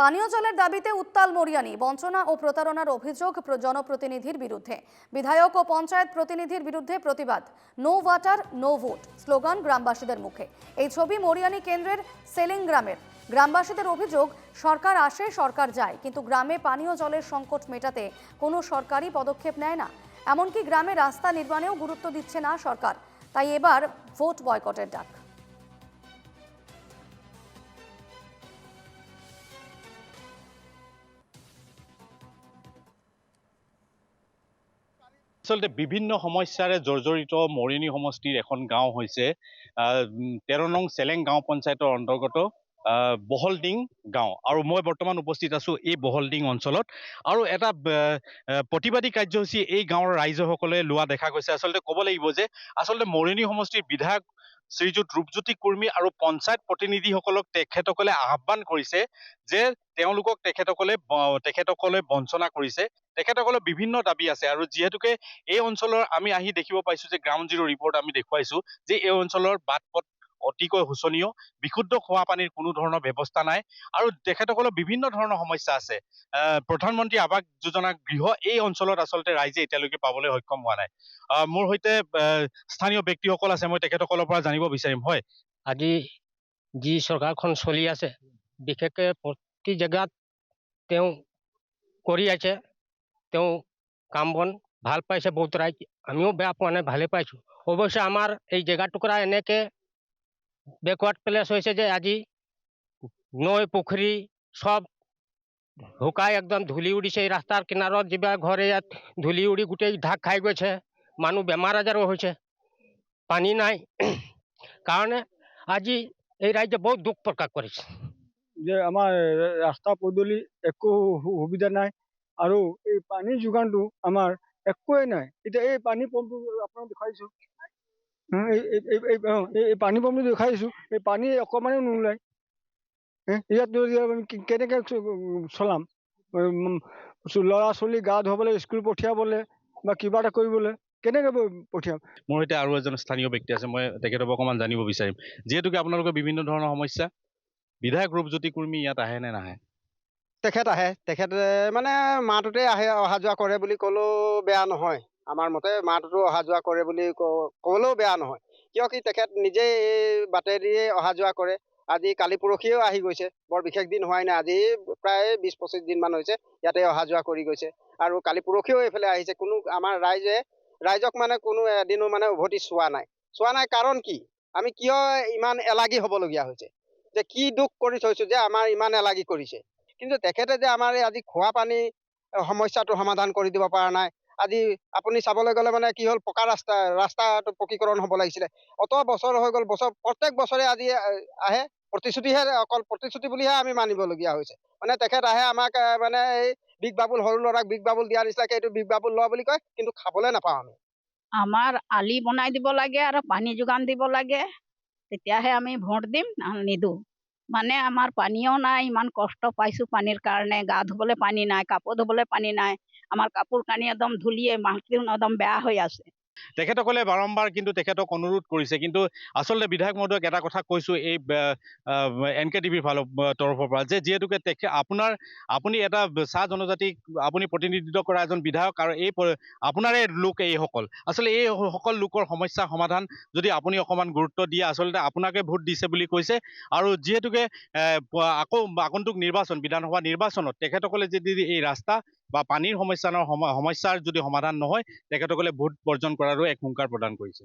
পানীয় জলের দাবিতে উত্তাল মরিয়ানি, বঞ্চনা ও প্রতারণার অভিযোগ জনপ্রতিনিধির বিরুদ্ধে। বিধায়ক ও পঞ্চায়েত প্রতিনিধির বিরুদ্ধে প্রতিবাদ। নো ওয়াটার নো ভোট স্লোগান গ্রামবাসীদের মুখে। এই ছবি মরিয়ানি কেন্দ্রের সেলিং গ্রামের। গ্রামবাসীদের অভিযোগ, সরকার আসে সরকার যায়, কিন্তু গ্রামে পানীয় জলের সংকট মেটাতে কোনো সরকারি পদক্ষেপ নেয় না। এমনকি গ্রামে রাস্তা নির্মাণেও গুরুত্ব দিচ্ছে না সরকার। তাই এবার ভোট বয়কটের ডাক। আচলতে বিভিন্ন সমস্যাৰে জৰ্জৰিত মৰিয়নি সমষ্টিৰ এখন গাঁও হৈছে 13 নং চেলেং গাঁও পঞ্চায়তৰ অন্তৰ্গত বহলডিং গাঁও। আৰু মই বৰ্তমান উপস্থিত আছো এই বহলডিং অঞ্চলত। আৰু এটা প্ৰতিবাদী কাৰ্যসূচী এই গাঁৱৰ ৰাইজসকলে লোৱা দেখা গৈছে। আচলতে ক'ব লাগিব যে আচলতে মৰিয়নি সমষ্টিৰ বিধায়ক শ্ৰীযুত ৰূপজ্যোতি কুৰ্মী আৰু পঞ্চায়ত প্ৰতিনিধিসকলক তেখেতসকলে আহ্বান কৰিছে যে তেওঁলোকক তেখেতসকলে বঞ্চনা কৰিছে। তেখেতসকলৰ বিভিন্ন দাবী আছে। আৰু যিহেতুকে এই অঞ্চলৰ আমি আহি দেখিব পাইছো যে গ্ৰাউণ্ড জিৰ' ৰিপৰ্ট আমি দেখুৱাইছো যে এই অঞ্চলৰ বাট পথ অতিকৈ শোচনীয়, বিশুদ্ধ খোৱা পানীৰ কোনো ধৰণৰ ব্যৱস্থা নাই। আৰু তেখেতসকলৰ বিভিন্ন ধৰণৰ সমস্যা আছে। প্ৰধানমন্ত্ৰী আৱাস যোজনা গৃহ এই অঞ্চলত আচলতে ৰাইজে এতিয়ালৈকে পাবলৈ সক্ষম হোৱা নাই। মোৰ সৈতে স্থানীয় ব্যক্তিসকল আছে, মই তেখেতসকলৰ পৰা জানিব বিচাৰিম। হয়, আজি যি চৰকাৰখন চলি আছে, বিশেষকৈ প্ৰতি জেগাত তেওঁ কৰি আছে, তেওঁ কাম বন ভাল পাইছে। বহুত ৰাইজ আমিও বেয়া পোৱা নাই, ভালে পাইছোঁ। অৱশ্যে আমাৰ এই জেগা টুকুৰা এনেকৈ বেকৱাৰ্ড প্লেচ হৈছে যে আজি নৈ পুখুৰী চব শুকাই একদম ধূলি উৰিছে। এই ৰাস্তাৰ কিনাৰত যিবিলাক ঘৰ, ইয়াত ধূলি উৰি গোটেই ঢাক খাই গৈছে। মানুহ বেমাৰ আজাৰো হৈছে। পানী নাই কাৰণে আজি এই ৰাইজে বহুত দুখ প্ৰকাশ কৰিছে যে আমাৰ ৰাস্তা পদূলি একো সুবিধা নাই, আৰু এই পানীৰ যোগানটো আমাৰ একোৱেই নাই। এতিয়া এই পানী পাম্পটো আপোনাক দেখাইছোঁ, এই পানী পাম্পটো দেখাইছোঁ, এই পানী অকণমানো নোলায়। ইয়াত কেনেকৈ চলাম? ল'ৰা ছোৱালী গা ধুৱাবলৈ, স্কুল পঠিয়াবলৈ বা কিবা এটা কৰিবলৈ কেনেকৈ পঠিয়াম? মোৰ সৈতে আৰু এজন স্থানীয় ব্যক্তি আছে, মই তেখেতক অকণমান জানিব বিচাৰিম। যিহেতুকে আপোনালোকৰ বিভিন্ন ধৰণৰ সমস্যা, বিধায়ক ৰূপজ্যোতি কুৰ্মী ইয়াত আহে নে নাহে? তেখেত আহে, তেখেতে মানে মাহটোতে আহে, অহা যোৱা কৰে বুলি ক'লেও বেয়া নহয়। আমাৰ মতে মাহটোতো অহা যোৱা কৰে বুলি ক'লেও বেয়া নহয়। কিয় কি তেখেত নিজেই এই বাটেদিয়ে অহা যোৱা কৰে। আজি কালি পৰহিও আহি গৈছে, বৰ বিশেষ দিন হোৱাই নাই। আজি প্ৰায় 20-25 দিনমান হৈছে ইয়াতে অহা যোৱা কৰি গৈছে। আৰু কালি পৰহিও এইফালে আহিছে। কোনো আমাৰ ৰাইজক মানে কোনো এদিনো মানে উভতি চোৱা নাই। কাৰণ কি? আমি কিয় ইমান এলাগী হ'বলগীয়া হৈছে? যে কি দুখ কৰি থৈছোঁ যে আমাৰ ইমান এলাগী কৰিছে? কিন্তু তেখেতে যে আমাৰ এই আজি খোৱা পানী সমস্যাটো সমাধান কৰি দিব পৰা নাই। আজি আপুনি চাবলৈ গ'লে মানে কি হ'ল, পকা ৰাস্তাটো পকীকৰণ হ'ব লাগিছিলে। অত বছৰ হৈ গ'ল, প্ৰত্যেক বছৰে আজি আহে, প্ৰতিশ্ৰুতিহে, অকল প্ৰতিশ্ৰুতি বুলিহে আমি মানিবলগীয়া হৈছে। মানে তেখেত আহে আমাক মানে এই বিগ বাবুল, সৰু ল'ৰাক বিগ বাবুল দিয়া নিচিনাকৈ এইটো বিগ বাবুল লোৱা বুলি কয়, কিন্তু খাবলৈ নাপাওঁ আমি। আমাৰ আলি বনাই দিব লাগে আৰু পানী যোগান দিব লাগে, তেতিয়াহে আমি ভোট দিম, নিদিওঁ। মানে আমাৰ পানীও নাই, ইমান কষ্ট পাইছোঁ পানীৰ কাৰণে। গা ধুবলৈ পানী নাই, কাপোৰ ধুবলৈ পানী নাই। আমাৰ কাপোৰ কানি একদম ধূলিয়ে, মাটি একদম বেয়া হৈ আছে। তেখেতসকলে বাৰম্বাৰ কিন্তু তেখেতক অনুৰোধ কৰিছে, কিন্তু আচলতে বিধায়ক মহোদয়ক এটা কথা কৈছোঁ এই NKTVৰ তৰফৰ পৰা, যে যিহেতুকে আপুনি এটা চাহ জনজাতিক আপুনি প্ৰতিনিধিত্ব কৰা এজন বিধায়ক, আৰু আপোনাৰে লোক এইসকল। আচলতে এই সকল লোকৰ সমস্যা সমাধান যদি আপুনি অকণমান গুৰুত্ব দিয়ে, আচলতে আপোনাকে ভোট দিছে বুলি কৈছে। আৰু যিহেতুকে আগন্তুক নিৰ্বাচন, বিধানসভা নিৰ্বাচনত তেখেতসকলে যদি এই ৰাস্তা বা পানীৰ সমস্যাৰ যদি সমাধান নহয়, তেখেতসকলে ভোট বৰ্জন কৰাৰো এক হুংকাৰ প্ৰদান কৰিছে।